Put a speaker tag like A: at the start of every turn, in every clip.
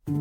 A: Shalom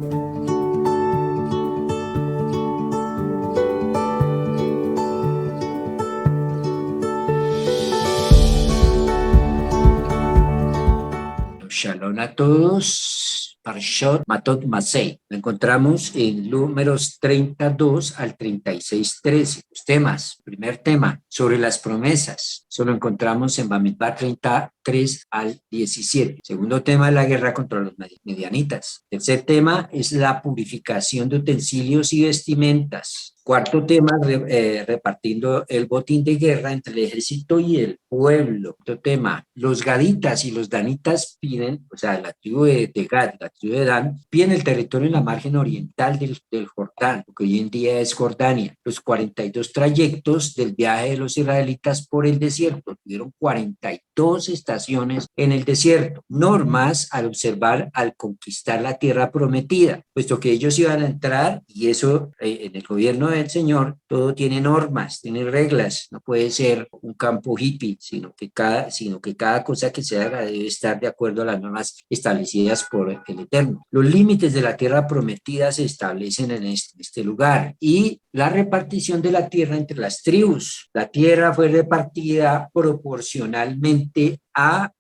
A: a todos. Parshot Matot Masei. Lo encontramos en números 32 al 36:13. Los temas. Primer tema, sobre las promesas. Eso lo encontramos en Bamidbar 33 al 17. Segundo tema, la guerra contra los medianitas. Tercer tema es la purificación de utensilios y vestimentas. Cuarto tema, repartiendo el botín de guerra entre el ejército y el pueblo. Cuarto tema, los gaditas y los danitas piden, o sea, la tribu de Gad, la tribu de Dan, piden el territorio en la margen oriental del Jordán, lo que hoy en día es Jordania. Los 42 trayectos del viaje de los israelitas por el desierto, tuvieron 42 estaciones en el desierto. Normas al observar, al conquistar la tierra prometida, puesto que ellos iban a entrar, y eso en el gobierno del Señor, todo tiene normas, tiene reglas, no puede ser un campo hippie, sino que cada cosa que se haga debe estar de acuerdo a las normas establecidas por el Eterno. Los límites de la tierra prometida se establecen en este lugar, y la repartición de la tierra entre las tribus. La tierra fue repartida proporcionalmente a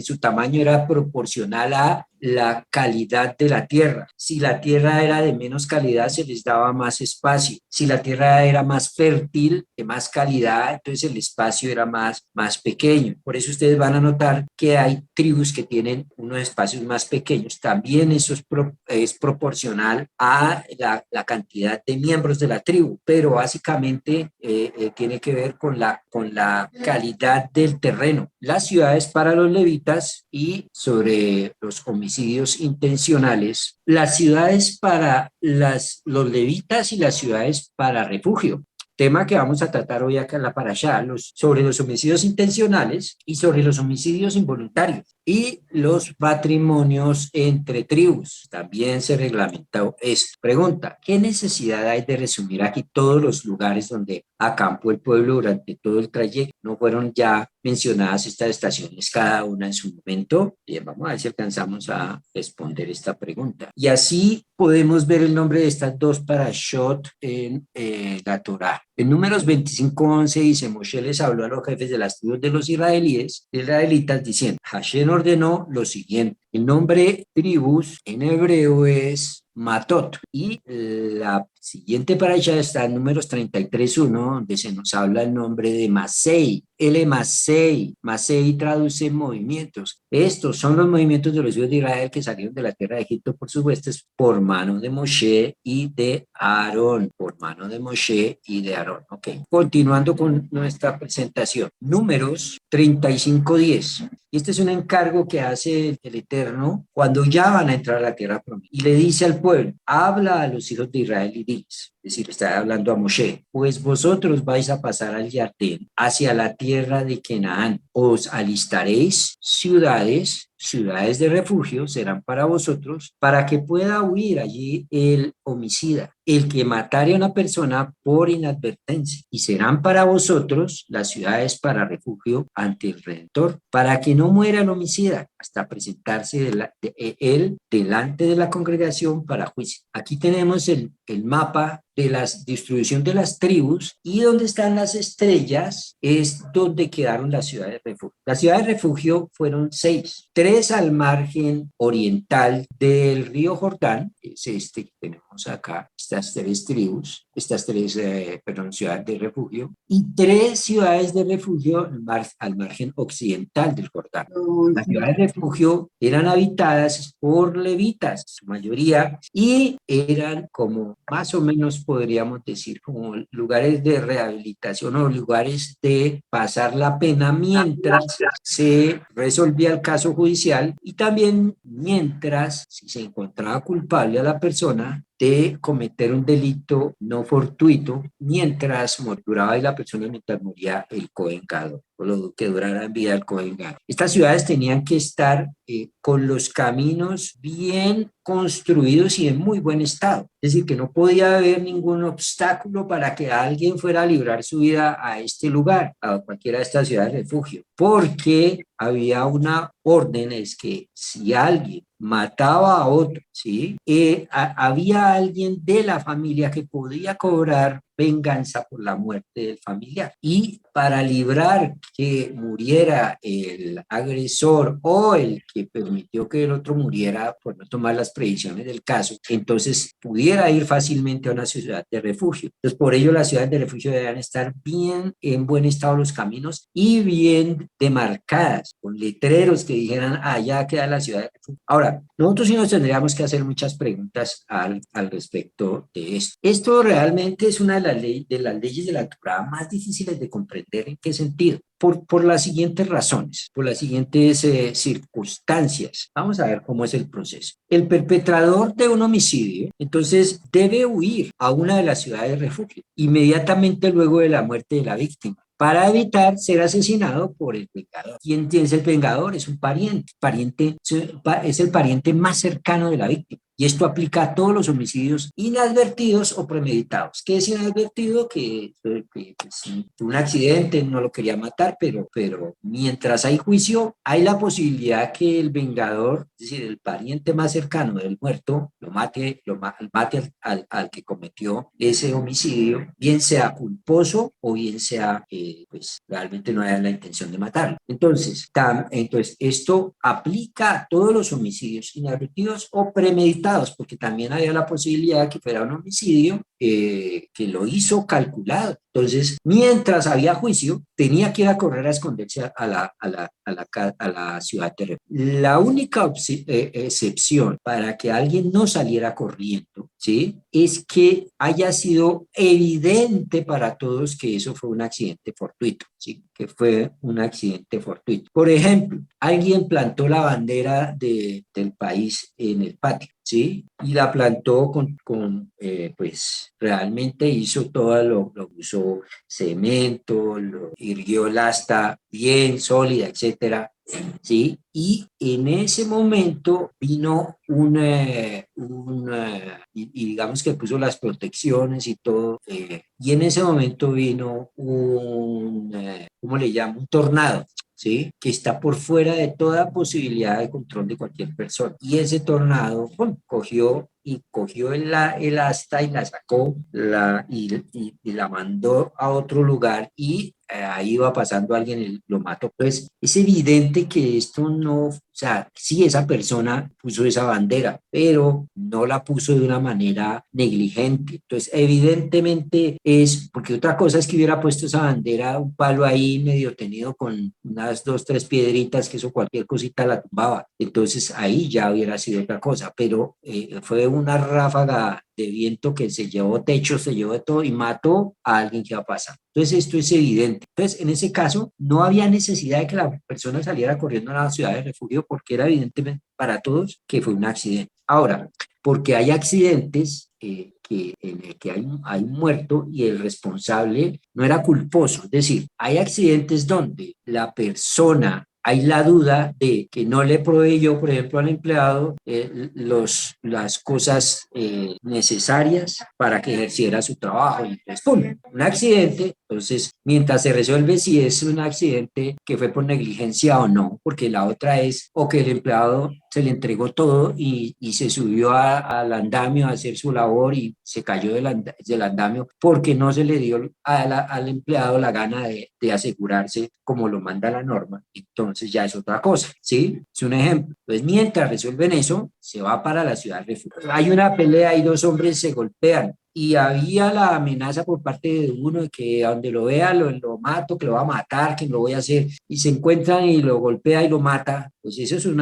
A: su tamaño era proporcional a la calidad de la tierra. Si la tierra era de menos calidad, se les daba más espacio. Si la tierra era más fértil, de más calidad, entonces el espacio era más pequeño. Por eso ustedes van a notar que hay tribus que tienen unos espacios más pequeños. También eso es proporcional a la cantidad de miembros de la tribu, pero básicamente tiene que ver con la calidad del terreno. Las ciudades para los levitas, y sobre los homicidios intencionales, las ciudades para los levitas y las ciudades para refugio. Tema que vamos a tratar hoy acá en la parashá, sobre los homicidios intencionales y sobre los homicidios involuntarios y los matrimonios entre tribus. También se reglamentó esto. Pregunta, ¿qué necesidad hay de resumir aquí todos los lugares donde acampó el pueblo durante todo el trayecto? ¿No fueron ya mencionadas estas estaciones cada una en su momento? Bien, vamos a ver si alcanzamos a responder esta pregunta. Y así podemos ver el nombre de estas dos parashot en la Torá. En Números 25:11 dice: Moshe les habló a los jefes de las tribus de los israelitas diciendo: Hashem ordenó lo siguiente. El nombre tribus en hebreo es Matot, y la siguiente parasha está en Números 33:1, donde se nos habla el nombre de Masei. Masei traduce movimientos. Estos son los movimientos de los hijos de Israel que salieron de la tierra de Egipto por sus huestes por mano de Moshe y de Aarón. Por mano de Moshe y de Aarón. Ok, continuando con nuestra presentación. Números 35:10. Y este es un encargo que hace el Eterno cuando ya van a entrar a la tierra prometida. Y le dice al pueblo: habla a los hijos de Israel y diles, es decir, está hablando a Moshe: pues vosotros vais a pasar al Yardén hacia la tierra de Canaán. Os alistaréis ciudades de refugio serán para vosotros, para que pueda huir allí el homicida, el que matare a una persona por inadvertencia, y serán para vosotros las ciudades para refugio ante el Redentor, para que no muera el homicida hasta presentarse él delante de la congregación para juicio. Aquí tenemos el mapa de la distribución de las tribus, y donde están las estrellas es donde quedaron las ciudades de refugio. Las ciudades de refugio fueron 6, 3 al margen oriental del río Jordán, es este que tenemos acá, estas 3 tribus, ciudades de refugio, y 3 ciudades de refugio al margen occidental del Jordán. Las ciudades de refugio eran habitadas por levitas, su mayoría, y eran como más o menos podríamos decir como lugares de rehabilitación o lugares de pasar la pena mientras se resolvía el caso judicial, y también mientras, si se encontraba culpable a la persona de cometer un delito no fortuito, mientras duraba y la persona, mientras moría el Cohen Gadol, o lo que durara en vida el Cohen Gadol. Estas ciudades tenían que estar con los caminos bien construidos y en muy buen estado. Es decir, que no podía haber ningún obstáculo para que alguien fuera a librar su vida a este lugar, a cualquiera de estas ciudades de refugio, porque había una orden, es que si alguien mataba a otro, ¿sí? Había alguien de la familia que podía cobrar venganza por la muerte del familiar. Y para librar que muriera el agresor o el que permitió que el otro muriera por no tomar las previsiones del caso, entonces pudiera ir fácilmente a una ciudad de refugio. Entonces, por ello las ciudades de refugio deben estar bien en buen estado los caminos y bien demarcadas, con letreros que dijeran, allá queda la ciudad de refugio. Ahora, nosotros sí nos tendríamos que hacer muchas preguntas al respecto de esto. Esto realmente es una de las leyes de la Torá más difíciles de comprender. ¿En qué sentido? Por las siguientes razones, por las siguientes circunstancias. Vamos a ver cómo es el proceso. El perpetrador de un homicidio, entonces, debe huir a una de las ciudades de refugio inmediatamente luego de la muerte de la víctima, para evitar ser asesinado por el vengador. ¿Quién es el vengador? Es un pariente es el pariente más cercano de la víctima. Y esto aplica a todos los homicidios inadvertidos o premeditados. ¿Qué es inadvertido? Que pues, un accidente no lo quería matar, pero mientras hay juicio, hay la posibilidad que el vengador, es decir, el pariente más cercano del muerto, mate al que cometió ese homicidio, bien sea culposo o bien sea, pues realmente no haya la intención de matarlo. Entonces, esto aplica a todos los homicidios inadvertidos o premeditados, porque también había la posibilidad que fuera un homicidio que lo hizo calculado. Entonces, mientras había juicio, tenía que ir a correr a esconderse a la ciudad de refugio. La única excepción para que alguien no saliera corriendo, ¿sí? Es que haya sido evidente para todos que eso fue un accidente fortuito, ¿sí? Que fue un accidente fortuito. Por ejemplo, alguien plantó la bandera del país en el patio, ¿sí? Y la plantó pues realmente hizo todo lo usó cemento, lo irguió la asta bien sólida, etcétera, ¿sí? Y en ese momento vino y digamos que puso las protecciones y todo, y en ese momento vino ¿cómo le llamo? Un tornado, ¿sí? Que está por fuera de toda posibilidad de control de cualquier persona. Y ese tornado, ¡pum!, cogió el asta y la sacó y la mandó a otro lugar y ahí iba pasando alguien y lo mató. Pues es evidente que esto no, o sea, sí esa persona puso esa bandera, pero no la puso de una manera negligente. Entonces, evidentemente es, porque otra cosa es que hubiera puesto esa bandera, un palo ahí medio tenido con unas 2, 3 piedritas, que eso cualquier cosita la tumbaba. Entonces ahí ya hubiera sido otra cosa, pero fue una ráfaga de viento que se llevó techo, se llevó de todo y mató a alguien que va a pasar. Entonces esto es evidente. Entonces en ese caso no había necesidad de que la persona saliera corriendo a la ciudad de refugio porque era evidentemente para todos que fue un accidente. Ahora, porque hay accidentes en el que hay un muerto y el responsable no era culposo, es decir, hay accidentes donde la persona hay la duda de que no le proveyó, por ejemplo, al empleado las cosas necesarias para que ejerciera su trabajo. Y entonces, ¡pum!, un accidente. Entonces, mientras se resuelve si es un accidente que fue por negligencia o no, porque la otra es o que el empleado se le entregó todo y se subió al andamio a hacer su labor y se cayó del andamio porque no se le dio al empleado la gana de asegurarse como lo manda la norma. Entonces ya es otra cosa, ¿sí? Es un ejemplo. Pues mientras resuelven eso, se va para la ciudad de refugio. Hay una pelea y 2 hombres se golpean y había la amenaza por parte de uno de que a donde lo vea lo mato, que lo va a matar, que lo voy a hacer, y se encuentran y lo golpea y lo mata. Pues eso es un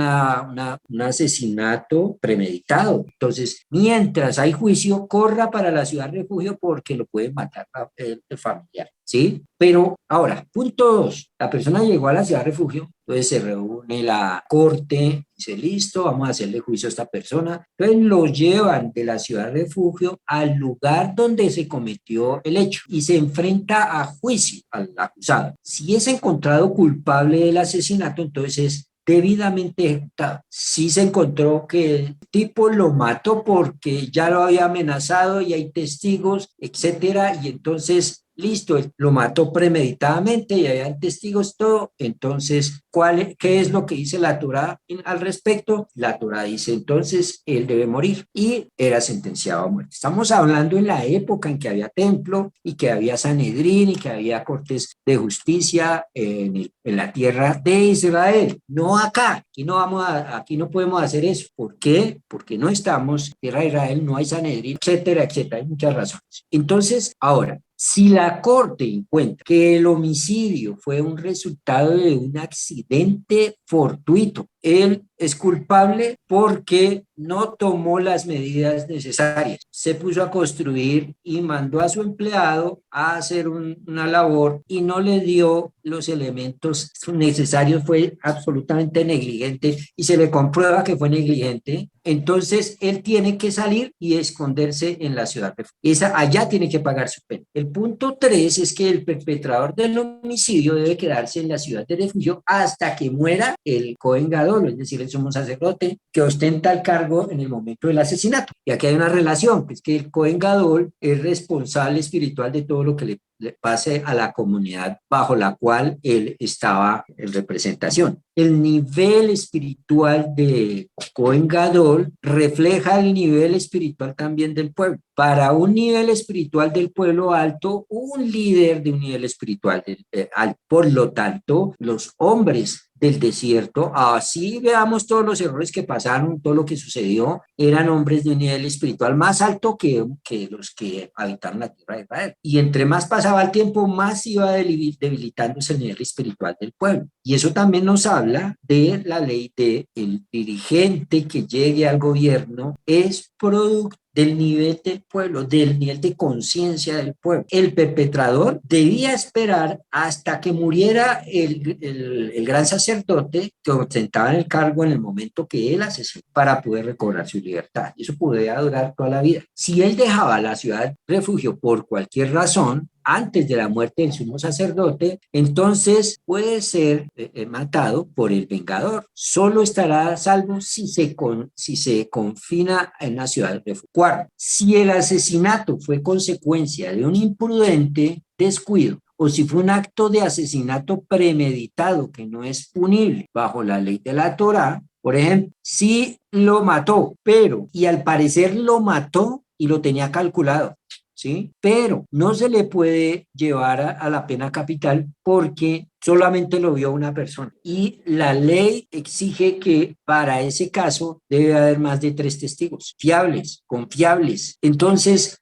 A: asesinato premeditado. Entonces, mientras hay juicio, corra para la ciudad de refugio porque lo puede matar el familiar, ¿sí? Pero ahora, punto 2, la persona llegó a la ciudad de refugio, entonces se reúne la corte, dice, listo, vamos a hacerle juicio a esta persona. Entonces lo llevan de la ciudad de refugio al lugar donde se cometió el hecho y se enfrenta a juicio al acusado. Si es encontrado culpable del asesinato, entonces es debidamente ejecutado. Sí se encontró que el tipo lo mató porque ya lo había amenazado y hay testigos, etcétera, y entonces listo, lo mató premeditadamente y habían testigos, todo. Entonces, ¿qué es lo que dice la Torá al respecto? La Torá dice, entonces, él debe morir y era sentenciado a muerte. Estamos hablando en la época en que había templo y que había Sanedrín y que había cortes de justicia en la tierra de Israel, no acá. Aquí no podemos hacer eso. ¿Por qué? Porque no estamos en tierra de Israel, no hay Sanedrín, etcétera, etcétera. Hay muchas razones. Entonces, ahora, si la Corte encuentra que el homicidio fue un resultado de un accidente fortuito, él es culpable porque no tomó las medidas necesarias. Se puso a construir y mandó a su empleado a hacer una labor y no le dio los elementos necesarios, fue absolutamente negligente y se le comprueba que fue negligente. Entonces él tiene que salir y esconderse en la ciudad. Allá tiene que pagar su pena. El punto 3 es que el perpetrador del homicidio debe quedarse en la ciudad de refugio hasta que muera el Cohen Gadol, es decir, el sumo sacerdote que ostenta el cargo en el momento del asesinato. Y aquí hay una relación, que es que el Cohen Gadol es responsable espiritual de todo lo que le pase a la comunidad bajo la cual él estaba en representación. El nivel espiritual de Cohen Gadol refleja el nivel espiritual también del pueblo. Para un nivel espiritual del pueblo alto, un líder de un nivel espiritual alto. Por lo tanto, los hombres del desierto, así veamos todos los errores que pasaron, todo lo que sucedió, eran hombres de un nivel espiritual más alto que los que habitaron la tierra de Israel. Y entre más pasaba el tiempo, más iba debilitándose el nivel espiritual del pueblo. Y eso también nos habla de la ley de el dirigente que llegue al gobierno es producto del nivel del pueblo, del nivel de conciencia del pueblo. El perpetrador debía esperar hasta que muriera el gran sacerdote que ostentaba el cargo en el momento que él asesinó para poder recobrar su libertad. Eso podía durar toda la vida. Si él dejaba la ciudad de refugio por cualquier razón, antes de la muerte del sumo sacerdote, entonces puede ser matado por el vengador. Solo estará a salvo si se confina en la ciudad de refugio. Cuarto, si el asesinato fue consecuencia de un imprudente descuido o si fue un acto de asesinato premeditado que no es punible bajo la ley de la Torá, por ejemplo, si lo mató, y al parecer lo mató y lo tenía calculado, ¿sí? Pero no se le puede llevar a la pena capital porque solamente lo vio una persona. Y la ley exige que para ese caso debe haber más de 3 testigos, fiables, confiables. Entonces,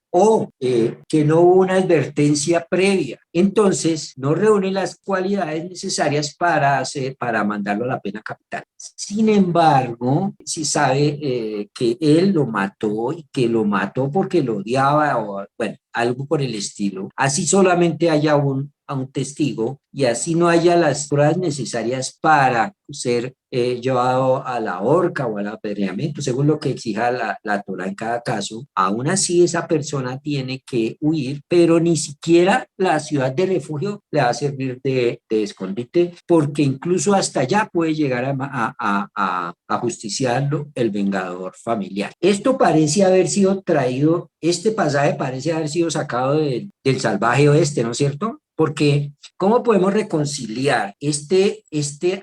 A: que no hubo una advertencia previa. Entonces, no reúne las cualidades necesarias para mandarlo a la pena capital. Sin embargo, si sabe que él lo mató y que lo mató porque lo odiaba o, bueno, algo por el estilo, así solamente haya a un testigo y así no haya las pruebas necesarias para ser llevado a la horca o al apedreamiento, según lo que exija la Torá en cada caso, aún así esa persona tiene que huir, pero ni siquiera la ciudad de refugio le va a servir de escondite, porque incluso hasta allá puede llegar a justiciarlo el vengador familiar. Esto parece haber sido traído, este pasaje parece haber sido sacado del salvaje oeste, ¿no es cierto? Porque ¿cómo podemos reconciliar este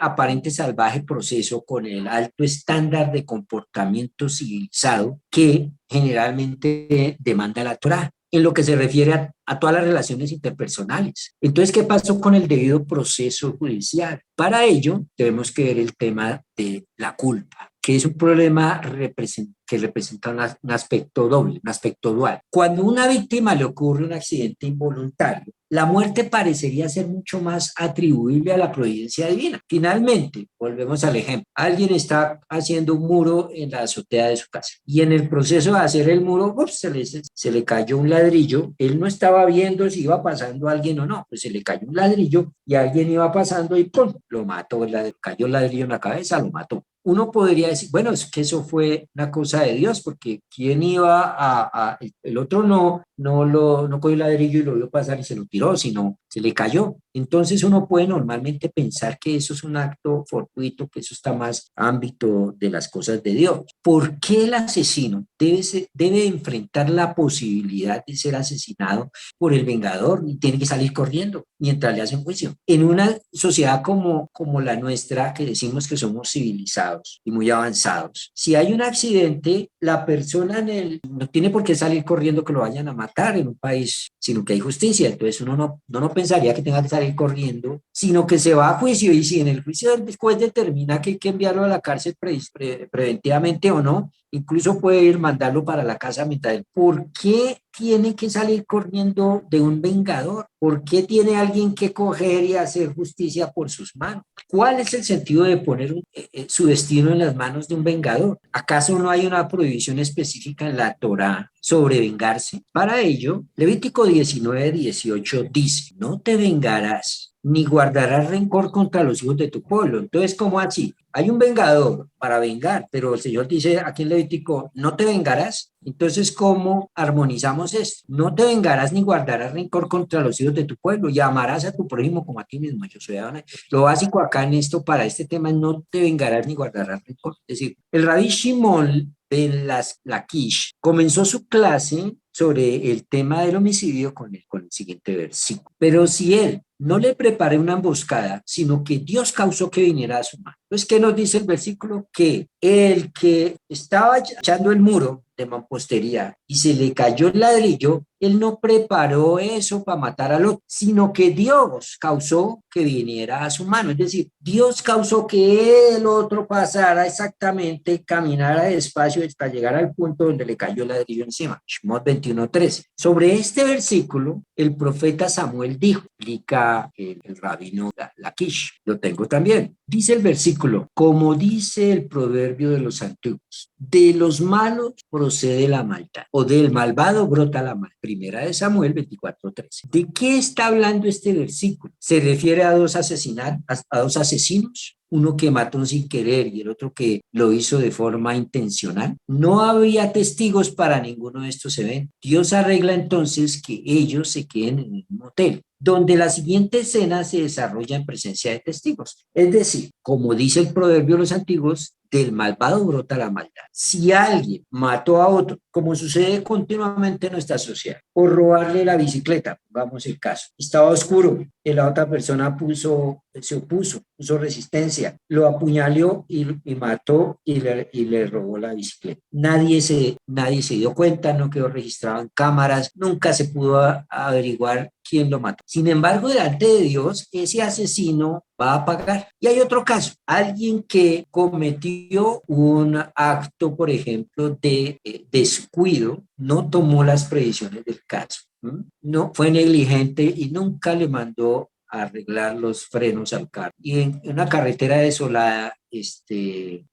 A: aparente salvaje proceso con el alto estándar de comportamiento civilizado que generalmente demanda la Torá en lo que se refiere a todas las relaciones interpersonales? Entonces, ¿qué pasó con el debido proceso judicial? Para ello, tenemos que ver el tema de la culpa, que es un problema que representa un aspecto doble, un aspecto dual. Cuando a una víctima le ocurre un accidente involuntario, la muerte parecería ser mucho más atribuible a la providencia divina. Finalmente, volvemos al ejemplo. Alguien está haciendo un muro en la azotea de su casa y en el proceso de hacer el muro, se le cayó un ladrillo. Él no estaba viendo si iba pasando alguien o no, pues se le cayó un ladrillo y alguien iba pasando y ¡pum! Lo mató. Cayó el ladrillo en la cabeza, lo mató. uno podría decir, bueno, es que eso fue una cosa de Dios, porque ¿quién iba el otro no cogió el ladrillo y lo vio pasar y se lo tiró, sino se le cayó? Entonces uno puede normalmente pensar que eso es un acto fortuito, que eso está más ámbito de las cosas de Dios. ¿Por qué el asesino debe enfrentar la posibilidad de ser asesinado por el vengador y tiene que salir corriendo mientras le hacen juicio? En una sociedad como la nuestra, que decimos que somos civilizados y muy avanzados, si hay un accidente, la persona no tiene por qué salir corriendo que lo vayan a matar en un país, sino que hay justicia. Entonces uno no pensaría que tenga que salir corriendo, sino que se va a juicio, y si en el juicio el juez determina que hay que enviarlo a la cárcel preventivamente o no, incluso puede ir mandarlo para la casa mientras. ¿Por qué tiene que salir corriendo de un vengador? ¿Por qué tiene alguien que coger y hacer justicia por sus manos? ¿Cuál es el sentido de poner su destino en las manos de un vengador? ¿Acaso no hay una prohibición específica en la Torá sobre vengarse? Para ello, Levítico 19:18 dice: no te vengarás ni guardarás rencor contra los hijos de tu pueblo. Entonces, ¿cómo así? Hay un vengador para vengar, pero el Señor dice aquí en Levítico: no te vengarás. Entonces, ¿cómo armonizamos esto? No te vengarás ni guardarás rencor contra los hijos de tu pueblo, y amarás a tu prójimo como a ti mismo. Yo soy Adonai. Lo básico acá en esto, para este tema, es: no te vengarás ni guardarás rencor. Es decir, el Rabí Shimon ben Lakish comenzó su clase sobre el tema del homicidio con el siguiente versículo: pero si él no le preparé una emboscada, sino que Dios causó que viniera a su mano. Entonces, ¿qué nos dice el versículo? Que el que estaba echando el muro de mampostería y se le cayó el ladrillo, él no preparó eso para matar al otro, sino que Dios causó que viniera a su mano. Es decir, Dios causó que el otro pasara exactamente, caminara despacio hasta llegar al punto donde le cayó el ladrillo encima. Shemot 21:13. Sobre este versículo, el profeta Samuel dijo, explica el rabino Lakish, lo tengo también. Dice el versículo: como dice el proverbio de los antiguos, de los malos procede la maldad, o del malvado brota la maldad. Primera de Samuel 24:13. ¿De qué está hablando este versículo? ¿Se refiere a dos asesinos? Uno que mató sin querer y el otro que lo hizo de forma intencional. No había testigos para ninguno de estos eventos. Dios arregla entonces que ellos se queden en el mismo hotel, donde la siguiente escena se desarrolla en presencia de testigos. Es decir, como dice el proverbio de los antiguos, del malvado brota la maldad. Si alguien mató a otro, como sucede continuamente en nuestra sociedad, por robarle la bicicleta, vamos el caso, estaba oscuro, y la otra persona se opuso, puso resistencia, lo apuñaló y mató y le robó la bicicleta. Nadie se dio cuenta, no quedó registrado en cámaras, nunca se pudo averiguar quién lo mató. Sin embargo, delante de Dios, ese asesino va a pagar. Y hay otro caso: alguien que cometió un acto, por ejemplo, de descuido, no tomó las previsiones del caso, no fue negligente y nunca le mandó a arreglar los frenos al carro. Y en una carretera desolada,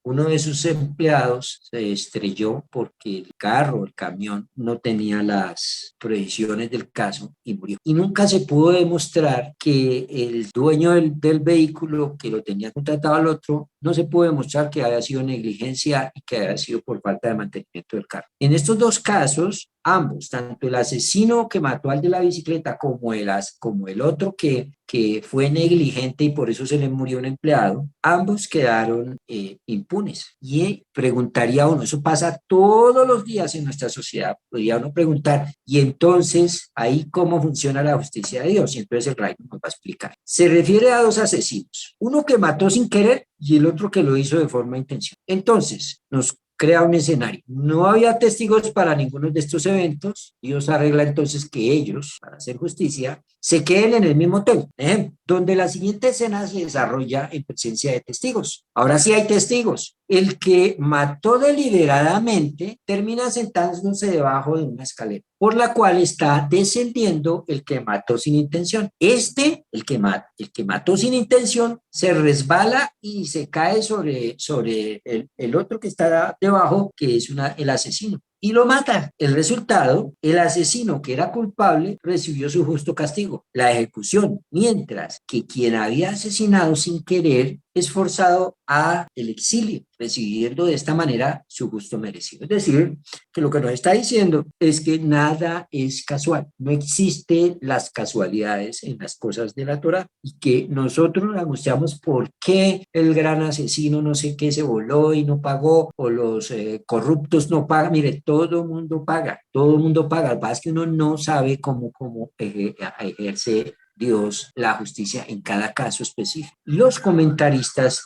A: uno de sus empleados se estrelló porque el carro, el camión, no tenía las previsiones del caso y murió. Y nunca se pudo demostrar que el dueño del vehículo, que lo tenía contratado al otro, no se pudo demostrar que haya sido negligencia y que haya sido por falta de mantenimiento del carro. En estos dos casos, ambos, tanto el asesino que mató al de la bicicleta como el otro que fue negligente y por eso se le murió un empleado, ambos quedaron impunes. Y preguntaría uno: eso pasa todos los días en nuestra sociedad. Podría uno preguntar: y entonces, ¿ahí cómo funciona la justicia de Dios? Y entonces el Rayo nos va a explicar. Se refiere a dos asesinos, uno que mató sin querer y el otro que lo hizo de forma intencional. Entonces, nos crea un escenario. No había testigos para ninguno de estos eventos. Dios arregla entonces que ellos, para hacer justicia, se queden en el mismo hotel, donde la siguiente escena se desarrolla en presencia de testigos. Ahora sí hay testigos. El que mató deliberadamente termina sentándose debajo de una escalera, por la cual está descendiendo el que mató sin intención. El que mató sin intención, se resbala y se cae sobre el otro que está debajo, que es el asesino, y lo mata. El resultado: el asesino, que era culpable, recibió su justo castigo, la ejecución, mientras que quien había asesinado sin querer es forzado a el exilio, recibiendo de esta manera su justo merecido. Es decir, que lo que nos está diciendo es que nada es casual, no existen las casualidades en las cosas de la Torá y que nosotros nos angustiamos por qué el gran asesino no sé qué se voló y no pagó o los corruptos no pagan. Mire, todo el mundo paga, todo el mundo paga. Lo que pasa es que uno no sabe cómo ejerce Dios la justicia en cada caso específico. Los comentaristas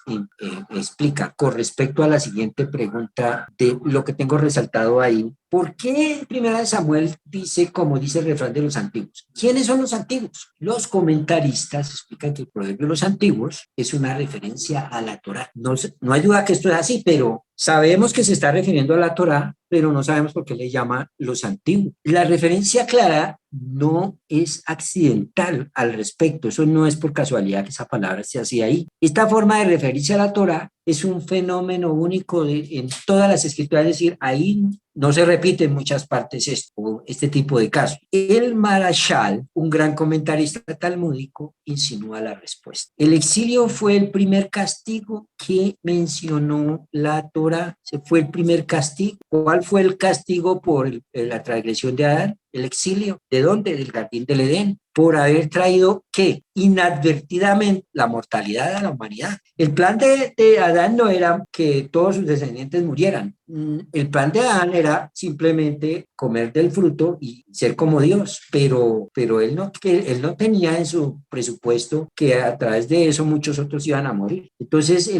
A: explican con respecto a la siguiente pregunta de lo que tengo resaltado ahí. ¿Por qué Primera de Samuel dice, como dice el refrán de los antiguos? ¿Quiénes son los antiguos? Los comentaristas explican que el proverbio de los antiguos es una referencia a la Torá. No hay duda que esto es así, pero sabemos que se está refiriendo a la Torá, pero no sabemos por qué le llama los antiguos. La referencia clara no es accidental al respecto, eso no es por casualidad que esa palabra esté así ahí. Esta forma de referirse a la Torá es un fenómeno único en todas las escrituras, es decir, ahí no se repite en muchas partes este tipo de casos. El Marashal, un gran comentarista talmúdico, insinúa la respuesta. El exilio fue el primer castigo que mencionó la Torá, se fue el primer castigo. ¿Cuál fue el castigo por la transgresión de Adán? El exilio. ¿De dónde? Del jardín del Edén. Por haber traído, ¿qué? Inadvertidamente la mortalidad a la humanidad. El plan de Adán no era que todos sus descendientes murieran. El plan de Adán era simplemente comer del fruto y ser como Dios, pero él no tenía en su presupuesto que a través de eso muchos otros iban a morir. Entonces,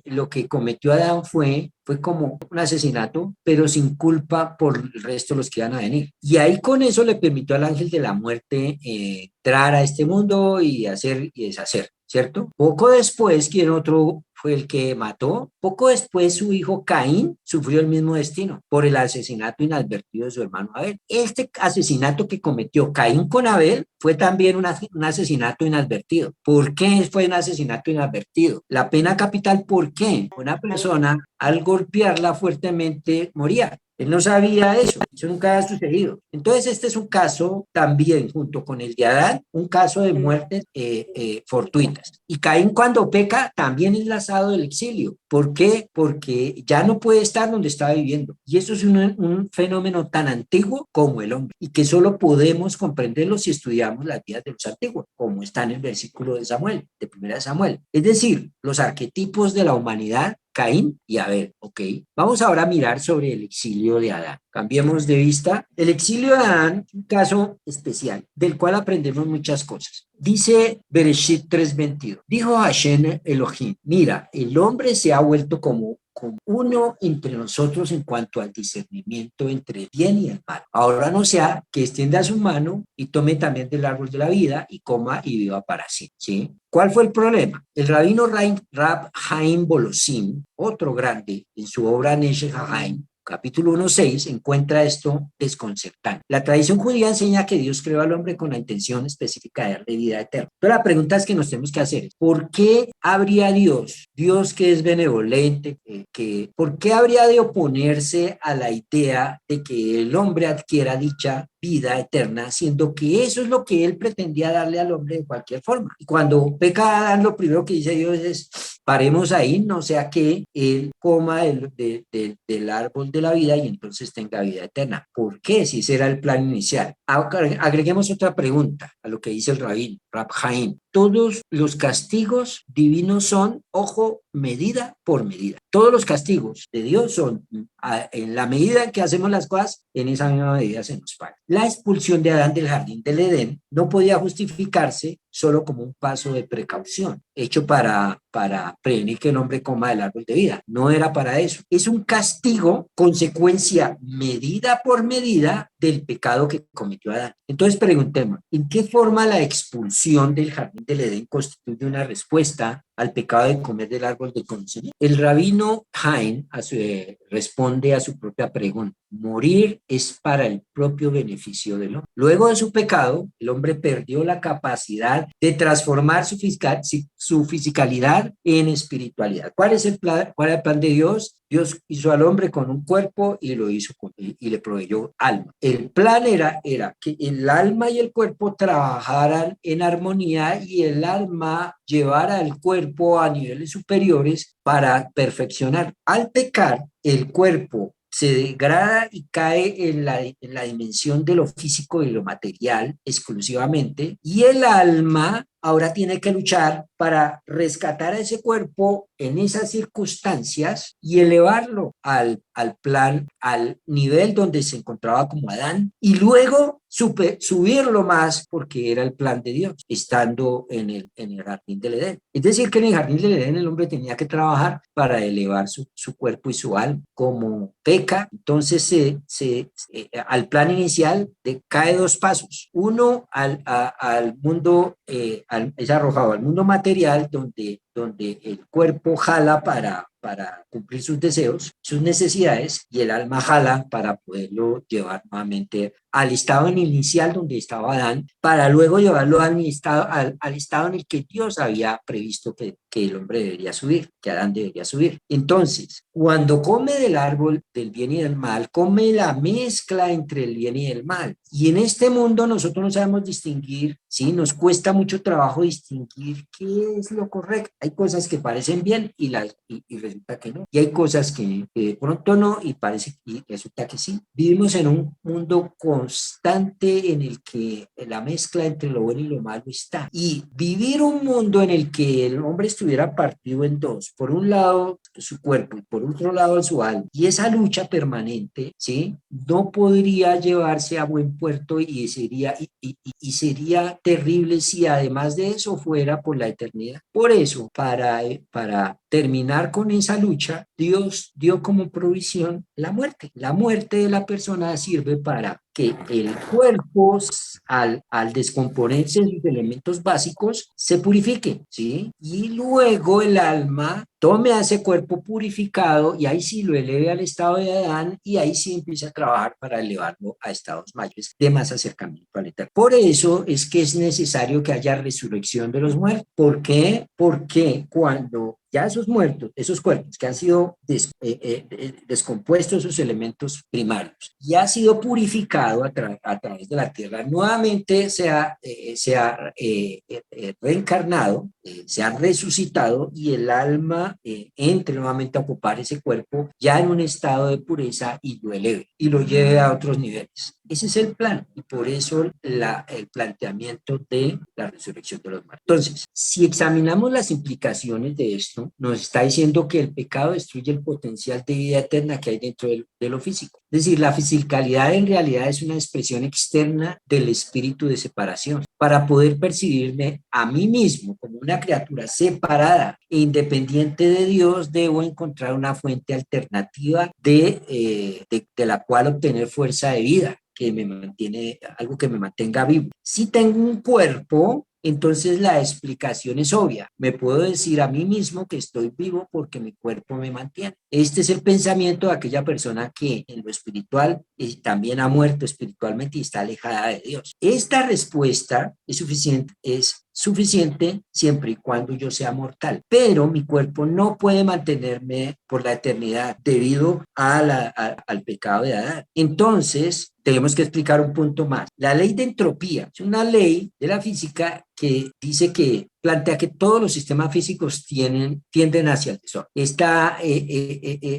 A: lo que cometió Adán fue como un asesinato, pero sin culpa por el resto de los que iban a venir. Y ahí con eso le permitió al ángel de la muerte entrar a este mundo y hacer y deshacer, ¿cierto? Poco después, ¿quién otro fue el que mató? Poco después, su hijo Caín sufrió el mismo destino por el asesinato inadvertido de su hermano Abel. Este asesinato que cometió Caín con Abel fue también un asesinato inadvertido. ¿Por qué fue un asesinato inadvertido? La pena capital, ¿por qué? Una persona al golpearla fuertemente moría. Él no sabía eso nunca ha sucedido. Entonces, este es un caso también, junto con el de Adán, un caso de muertes fortuitas. Y Caín cuando peca también es lanzado del exilio. ¿Por qué? Porque ya no puede estar donde estaba viviendo. Y eso es un fenómeno tan antiguo como el hombre, y que solo podemos comprenderlo si estudiamos las vidas de los antiguos, como está en el versículo de Samuel, de Primera de Samuel. Es decir, los arquetipos de la humanidad, Caín y Abel, ¿ok? Vamos ahora a mirar sobre el exilio de Adán. Cambiemos de vista. El exilio de Adán es un caso especial, del cual aprendemos muchas cosas. Dice Bereshit 3:22, dijo Hashem Elohim, mira, el hombre se ha vuelto como uno entre nosotros en cuanto al discernimiento entre el bien y el mal. Ahora no sea que extienda su mano y tome también del árbol de la vida y coma y viva para sí. ¿Sí? ¿Cuál fue el problema? El rabino Rab Haim Bolosim, otro grande, en su obra Neshech HaHaim, capítulo 1:6, encuentra esto desconcertante. La tradición judía enseña que Dios creó al hombre con la intención específica de darle vida eterna. Pero la pregunta es que nos tenemos que hacer, ¿por qué habría Dios que es benevolente, ¿por qué habría de oponerse a la idea de que el hombre adquiera dicha vida eterna, siendo que eso es lo que él pretendía darle al hombre de cualquier forma? Y cuando peca Adán, lo primero que dice Dios es, paremos ahí, no sea que él coma del árbol de la vida y entonces tenga vida eterna. ¿Por qué? Si ese era el plan inicial. Agreguemos otra pregunta a lo que dice el rabino, Rab Haim. Todos los castigos divinos son, ojo, medida por medida. Todos los castigos de Dios son, en la medida en que hacemos las cosas, en esa misma medida se nos paga. La expulsión de Adán del jardín del Edén no podía justificarse solo como un paso de precaución, hecho para prevenir que el hombre coma del árbol de vida. No era para eso. Es un castigo, consecuencia medida por medida del pecado que cometió Adán. Entonces preguntemos, ¿en qué forma la expulsión del jardín del Edén constituye una respuesta al pecado de comer del árbol de conocimiento? El rabino Haim responde a su propia pregunta. Morir es para el propio beneficio del hombre. Luego de su pecado, el hombre perdió la capacidad de transformar su fisicalidad en espiritualidad. ¿Cuál es el plan? ¿Cuál es el plan de Dios? Dios hizo al hombre con un cuerpo y lo hizo y le proveyó alma. El plan era que el alma y el cuerpo trabajaran en armonía y el alma llevara al cuerpo cuerpo a niveles superiores para perfeccionar. Al pecar, el cuerpo se degrada y cae en la dimensión de lo físico y lo material exclusivamente, y el alma ahora tiene que luchar para rescatar a ese cuerpo en esas circunstancias y elevarlo al plan, al nivel donde se encontraba como Adán, y luego subirlo más porque era el plan de Dios, estando en el jardín del Edén. Es decir, que en el jardín del Edén el hombre tenía que trabajar para elevar su cuerpo y su alma. Como peca, entonces al plan inicial cae dos pasos. Uno al mundo, es arrojado al mundo material donde el cuerpo jala para cumplir sus deseos, sus necesidades, y el alma jala para poderlo llevar nuevamente al estado inicial donde estaba Adán, para luego llevarlo al estado en el que Dios había previsto que el hombre debería subir, que Adán debería subir. Entonces, cuando come del árbol del bien y del mal, come la mezcla entre el bien y el mal. Y en este mundo nosotros no sabemos distinguir, ¿sí? Nos cuesta mucho trabajo distinguir qué es lo correcto. Hay cosas que parecen bien y resulta que no. Y hay cosas que de pronto no y resulta que sí. Vivimos en un mundo constante en el que la mezcla entre lo bueno y lo malo está. Y vivir un mundo en el que el hombre estuviera partido en dos, por un lado su cuerpo y por otro lado su alma, y esa lucha permanente, ¿sí? No podría llevarse a buen puerto y sería terrible si además de eso fuera por la eternidad. Por eso, para terminar con esa lucha, Dios dio como provisión la muerte. La muerte de la persona sirve para que el cuerpo, al descomponerse en sus elementos básicos, se purifique, ¿sí? Y luego el alma tome a ese cuerpo purificado y ahí sí lo eleve al estado de Adán, y ahí sí empieza a trabajar para elevarlo a estados mayores de más acercamiento al eterno. Por eso es que es necesario que haya resurrección de los muertos. ¿Por qué? Porque cuando ya esos muertos, esos cuerpos que han sido descompuestos, sus elementos primarios, ya ha sido purificado a través de la tierra, nuevamente se ha reencarnado, se ha resucitado, y el alma entre nuevamente a ocupar ese cuerpo ya en un estado de pureza y lo eleve y lo lleve a otros niveles. Ese es el plan, y por eso el planteamiento de la resurrección de los muertos. Entonces, si examinamos las implicaciones de esto, nos está diciendo que el pecado destruye el potencial de vida eterna que hay dentro de lo físico. Es decir, la fisicalidad en realidad es una expresión externa del espíritu de separación. Para poder percibirme a mí mismo como una criatura separada e independiente de Dios, debo encontrar una fuente alternativa de la cual obtener fuerza de vida, algo que me mantenga vivo. Si tengo un cuerpo, entonces la explicación es obvia. Me puedo decir a mí mismo que estoy vivo porque mi cuerpo me mantiene. Este es el pensamiento de aquella persona que en lo espiritual también ha muerto espiritualmente y está alejada de Dios. Esta respuesta es suficiente siempre y cuando yo sea mortal, pero mi cuerpo no puede mantenerme por la eternidad debido al pecado de Adán. Entonces, tenemos que explicar un punto más. La ley de entropía es una ley de la física que dice plantea que todos los sistemas físicos tienden hacia el desorden.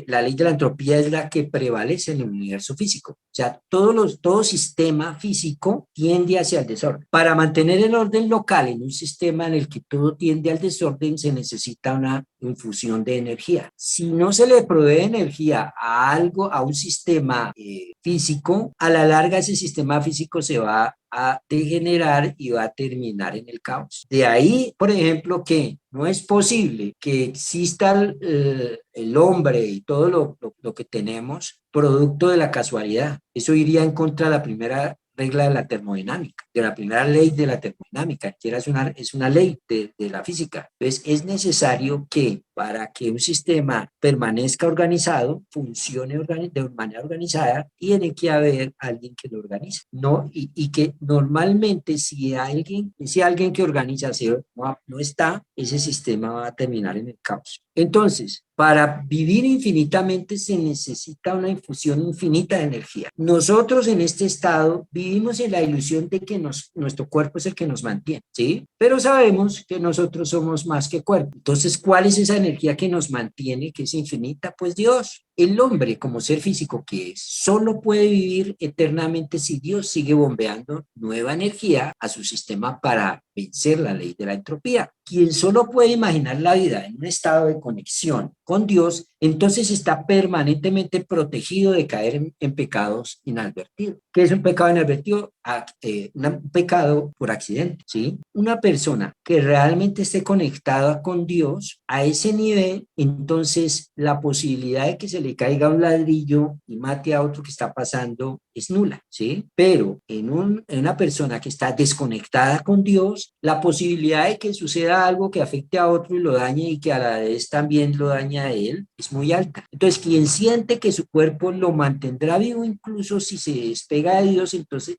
A: La ley de la entropía es la que prevalece en el universo físico. O sea, todo sistema físico tiende hacia el desorden. Para mantener el orden local en un sistema en el que todo tiende al desorden, se necesita una infusión de energía. Si no se le provee energía a un sistema físico, a la larga ese sistema físico se va a degenerar y va a terminar en el caos. De ahí, por ejemplo, que no es posible que exista el hombre y todo lo que tenemos producto de la casualidad. Eso iría en contra de la primera regla de la termodinámica, de la primera ley de la termodinámica, que es una ley de la física. Entonces, es necesario que para que un sistema permanezca organizado, funcione de manera organizada, tiene que haber alguien que lo organice, ¿no? Y que normalmente si alguien que organiza no está, ese sistema va a terminar en el caos. Entonces, para vivir infinitamente se necesita una infusión infinita de energía. Nosotros en este estado vivimos en la ilusión de que nuestro cuerpo es el que nos mantiene, ¿sí? Pero sabemos que nosotros somos más que cuerpo. Entonces, ¿cuál es esa energía que nos mantiene, que es infinita? Pues Dios. El hombre, como ser físico que es, solo puede vivir eternamente si Dios sigue bombeando nueva energía a su sistema para vencer la ley de la entropía. Quien solo puede imaginar la vida en un estado de conexión con Dios, entonces está permanentemente protegido de caer en pecados inadvertidos. ¿Qué es un pecado inadvertido? Un pecado por accidente, ¿sí? Una persona que realmente esté conectada con Dios a ese nivel, entonces la posibilidad de que se le caiga un ladrillo y mate a otro que está pasando es nula, ¿sí? Pero en una persona que está desconectada con Dios, la posibilidad de que suceda algo que afecte a otro y lo dañe y que a la vez también lo daña a él es muy alta. Entonces, quien siente que su cuerpo lo mantendrá vivo, incluso si se despega de Dios, entonces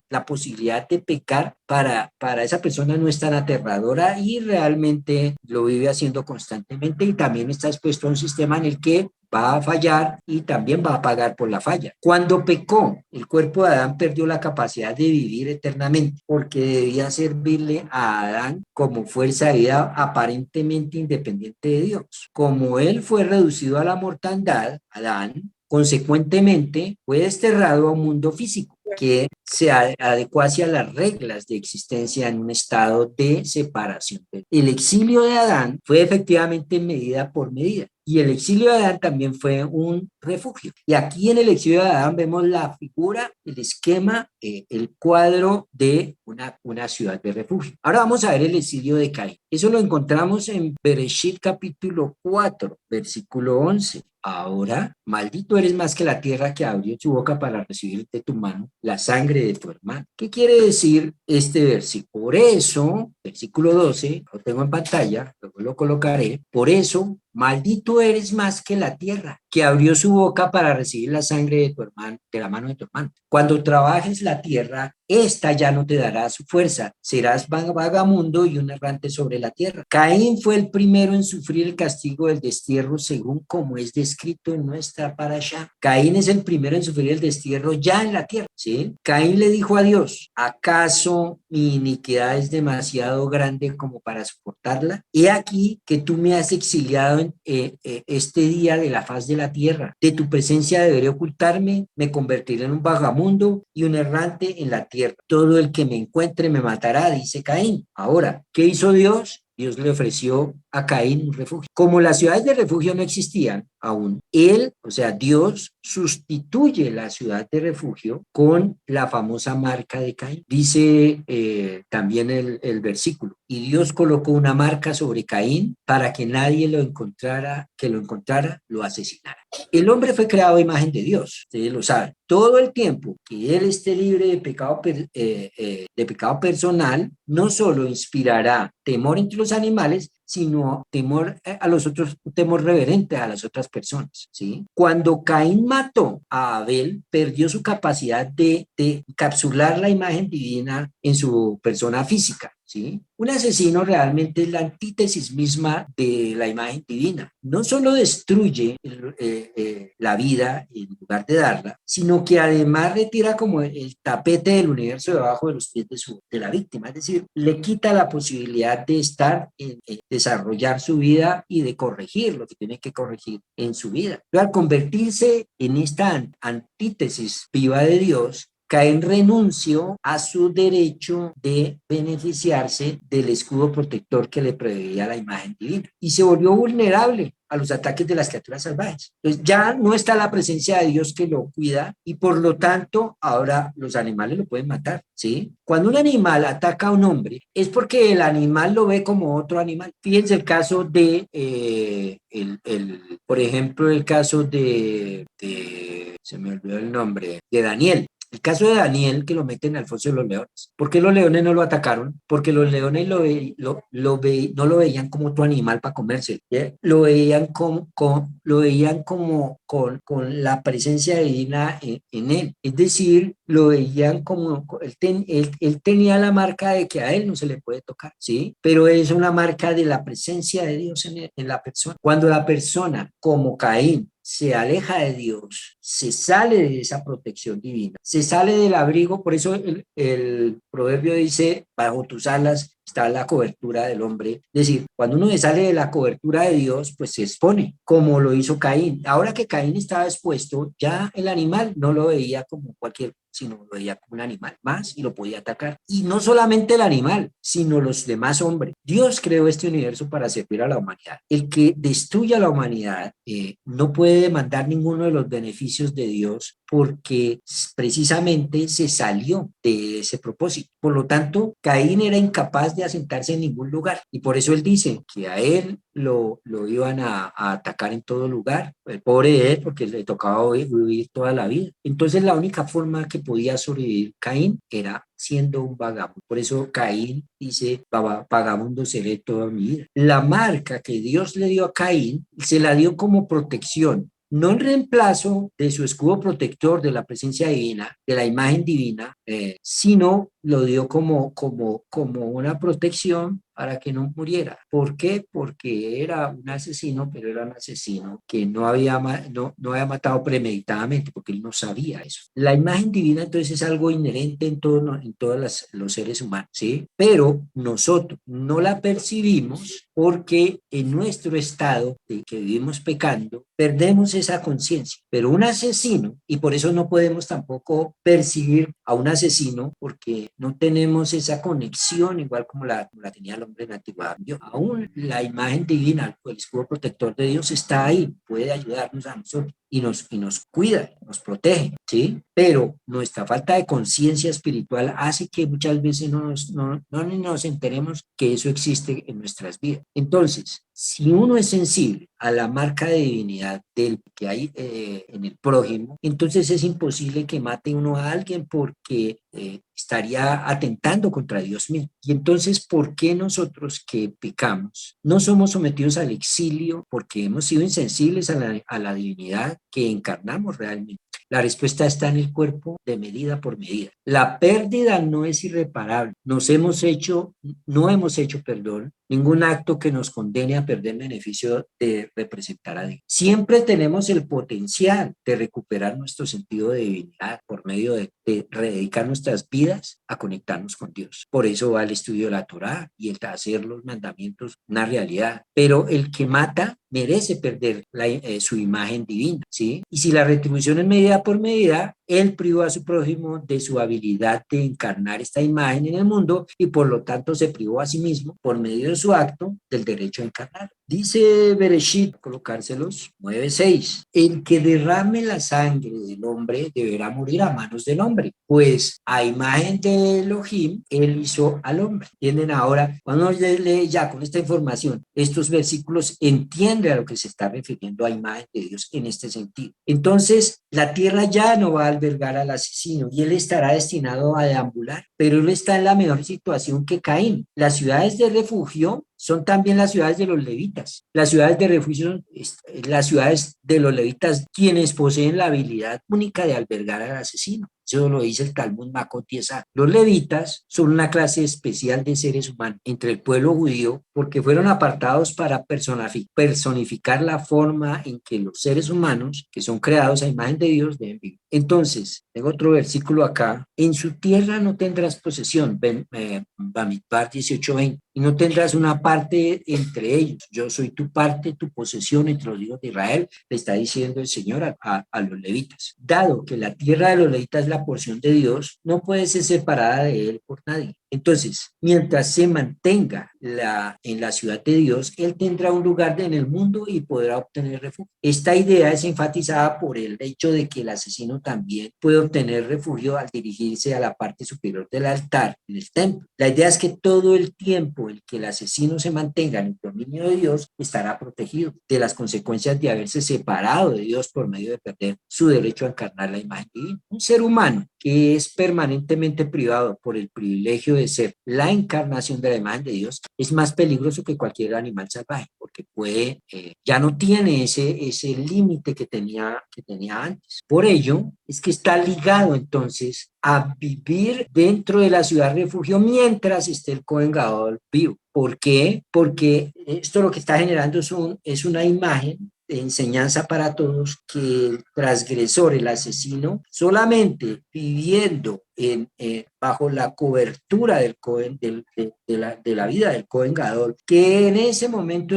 A: la posibilidad de pecar para esa persona no es tan aterradora y realmente lo vive haciendo constantemente y también está expuesto a un sistema en el que va a fallar y también va a pagar por la falla. Cuando pecó, el cuerpo de Adán perdió la capacidad de vivir eternamente porque debía servirle a Adán como fuerza de vida aparentemente independiente de Dios. Como él fue reducido a la mortandad, Adán, consecuentemente, fue desterrado a un mundo físico que se adecuase a las reglas de existencia en un estado de separación. El exilio de Adán fue efectivamente medida por medida. Y el exilio de Adán también fue un refugio. Y aquí en el exilio de Adán vemos la figura, el esquema, el cuadro de una ciudad de refugio. Ahora vamos a ver el exilio de Caín. Eso lo encontramos en Bereshit capítulo 4, versículo 11. Ahora, maldito eres más que la tierra que abrió su boca para recibir de tu mano la sangre de tu hermano. ¿Qué quiere decir este versículo? Por eso, versículo 12, lo tengo en pantalla, luego lo colocaré. Por eso, maldito eres más que la tierra que abrió su boca para recibir la sangre de tu hermano, de la mano de tu hermano. Cuando trabajes la tierra, esta ya no te dará su fuerza. Serás vagamundo y un errante sobre la tierra. Caín fue el primero en sufrir el castigo del destierro según como es descrito en nuestra parashá. Caín es el primero en sufrir el destierro ya en la tierra, ¿sí? Caín le dijo a Dios, ¿acaso mi iniquidad es demasiado grande como para soportarla? He aquí que tú me has exiliado en este día de la faz de la tierra. De tu presencia deberé ocultarme, me convertiré en un vagamundo y un errante en la tierra. Todo el que me encuentre me matará, dice Caín. Ahora, ¿qué hizo Dios? Dios le ofreció a Caín un refugio. Como las ciudades de refugio no existían aún, él, o sea, Dios sustituye la ciudad de refugio con la famosa marca de Caín. Dice también el versículo, y Dios colocó una marca sobre Caín para que nadie lo encontrara, que lo encontrara, lo asesinara. El hombre fue creado a imagen de Dios, ustedes lo saben. Todo el tiempo que él esté libre de pecado personal, no solo inspirará temor entre los animales, sino temor a los otros, temor reverente a las otras personas, ¿sí? Cuando Caín mató a Abel, perdió su capacidad de encapsular la imagen divina en su persona física, ¿sí? Un asesino realmente es la antítesis misma de la imagen divina. No solo destruye la vida en lugar de darla, sino que además retira como el tapete del universo debajo de los pies de la víctima, es decir, le quita la posibilidad de estar en desarrollar su vida y de corregir lo que tiene que corregir en su vida. Pero al convertirse en esta antítesis viva de Dios, Caín renunció a su derecho de beneficiarse del escudo protector que le preveía la imagen divina y se volvió vulnerable a los ataques de las criaturas salvajes. Entonces ya no está la presencia de Dios que lo cuida y por lo tanto ahora los animales lo pueden matar, ¿sí? Cuando un animal ataca a un hombre es porque el animal lo ve como otro animal. Fíjense el caso de, por ejemplo, el caso se me olvidó el nombre, de Daniel. El caso de Daniel, que lo meten al foso de los leones. ¿Por qué los leones no lo atacaron? Porque los leones no lo veían como otro animal para comerse. ¿Sí? Lo veían como con la presencia divina en él. Es decir, lo veían como, él tenía la marca de que a él no se le puede tocar, ¿sí? Pero es una marca de la presencia de Dios en la persona. Cuando la persona, como Caín, se aleja de Dios se sale de esa protección divina, se sale del abrigo. Por eso el proverbio dice, bajo tus alas está la cobertura del hombre. Es decir, cuando uno se sale de la cobertura de Dios, pues se expone, como lo hizo Caín. Ahora que Caín estaba expuesto, ya el animal no lo veía como cualquier, sino lo veía como un animal más y lo podía atacar. Y no solamente el animal, sino los demás hombres. Dios creó este universo para servir a la humanidad. El que destruya a la humanidad no puede demandar ninguno de los beneficios de Dios, porque precisamente se salió de ese propósito. Por lo tanto, Caín era incapaz de asentarse en ningún lugar, y por eso él dice que a él lo iban a atacar en todo lugar. El pobre de él, porque le tocaba vivir toda la vida. Entonces la única forma que podía sobrevivir Caín era siendo un vagabundo. Por eso Caín dice, vagabundo seré toda mi vida. La marca que Dios le dio a Caín, se la dio como protección, no en reemplazo de su escudo protector, de la presencia divina, de la imagen divina, sino lo dio como una protección para que no muriera. ¿Por qué? Porque era un asesino, pero era un asesino que no había matado premeditadamente, porque él no sabía eso. La imagen divina entonces es algo inherente en todos los seres humanos, ¿sí? Pero nosotros no la percibimos porque en nuestro estado de que vivimos pecando, perdemos esa conciencia. Pero un asesino, y por eso no podemos tampoco percibir a un asesino, porque no tenemos esa conexión igual como la tenía el hombre en la antigüedad. Aún la imagen divina, el escudo protector de Dios está ahí, puede ayudarnos a nosotros y nos cuida, nos protege, ¿sí? Pero nuestra falta de conciencia espiritual hace que muchas veces no nos enteremos que eso existe en nuestras vidas. Entonces, si uno es sensible a la marca de divinidad del que hay en el prójimo, entonces es imposible que mate uno a alguien, porque estaría atentando contra Dios mismo. Y entonces, ¿por qué nosotros que pecamos no somos sometidos al exilio? Porque hemos sido insensibles a la divinidad que encarnamos realmente. La respuesta está en el cuerpo de medida por medida. La pérdida no es irreparable. No hemos hecho, perdón, ningún acto que nos condene a perder beneficio de representar a Dios. Siempre tenemos el potencial de recuperar nuestro sentido de divinidad por medio de rededicar nuestras vidas a conectarnos con Dios. Por eso va el estudio de la Torá y el hacer los mandamientos una realidad. Pero el que mata merece perder su imagen divina, ¿sí? Y si la retribución es medida por medida, él privó a su prójimo de su habilidad de encarnar esta imagen en el mundo, y por lo tanto se privó a sí mismo, por medio de su acto, del derecho a encarnar. Dice Bereshit, colocárselos, 9:6, el que derrame la sangre del hombre deberá morir a manos del hombre, pues a imagen de Elohim, él hizo al hombre. ¿Entienden? Ahora, cuando uno lee ya con esta información estos versículos, entiende a lo que se está refiriendo a imagen de Dios en este sentido. Entonces, la tierra ya no va a albergar al asesino y él estará destinado a deambular, pero él está en la mejor situación que Caín. Las ciudades de refugio son también las ciudades de los levitas. Las ciudades de refugio son las ciudades de los levitas, quienes poseen la habilidad única de albergar al asesino. Eso lo dice el Talmud Makot Yesod. Los levitas son una clase especial de seres humanos entre el pueblo judío, porque fueron apartados para personificar la forma en que los seres humanos, que son creados a imagen de Dios, deben vivir. Entonces, tengo otro versículo acá. En su tierra no tendrás posesión, Bamidbar 18:20, y no tendrás una parte entre ellos. Yo soy tu parte, tu posesión entre los hijos de Israel, le está diciendo el Señor a los levitas. Dado que la tierra de los levitas es la porción de Dios, no puede ser separada de él por nadie. Entonces, mientras se mantenga en la ciudad de Dios, él tendrá un lugar en el mundo y podrá obtener refugio. Esta idea es enfatizada por el hecho de que el asesino también puede obtener refugio al dirigirse a la parte superior del altar en el templo. La idea es que todo el tiempo el que el asesino se mantenga en el dominio de Dios estará protegido de las consecuencias de haberse separado de Dios por medio de perder su derecho a encarnar la imagen divina. Un ser humano que es permanentemente privado por el privilegio de ser la encarnación de la imagen de Dios es más peligroso que cualquier animal salvaje, porque ya no tiene ese límite que tenía antes. Por ello es que está ligado entonces a vivir dentro de la ciudad refugio mientras esté el Cohen Gadol vivo. ¿Por qué? Porque esto lo que está generando es una imagen enseñanza para todos que el transgresor, el asesino, solamente viviendo bajo la cobertura del Cohen, de la vida del Cohen Gadol, que en ese momento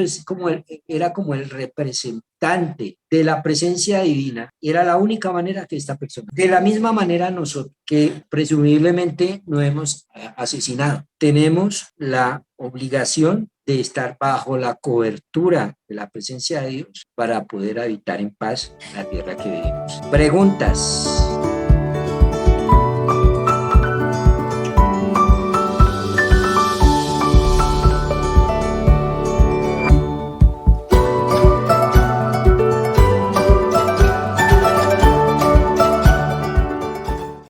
A: era como el representante de la presencia divina, era la única manera que esta persona. De la misma manera nosotros, que presumiblemente no hemos asesinado, tenemos la obligación de estar bajo la cobertura de la presencia de Dios para poder habitar en paz en la tierra que vivimos. Preguntas.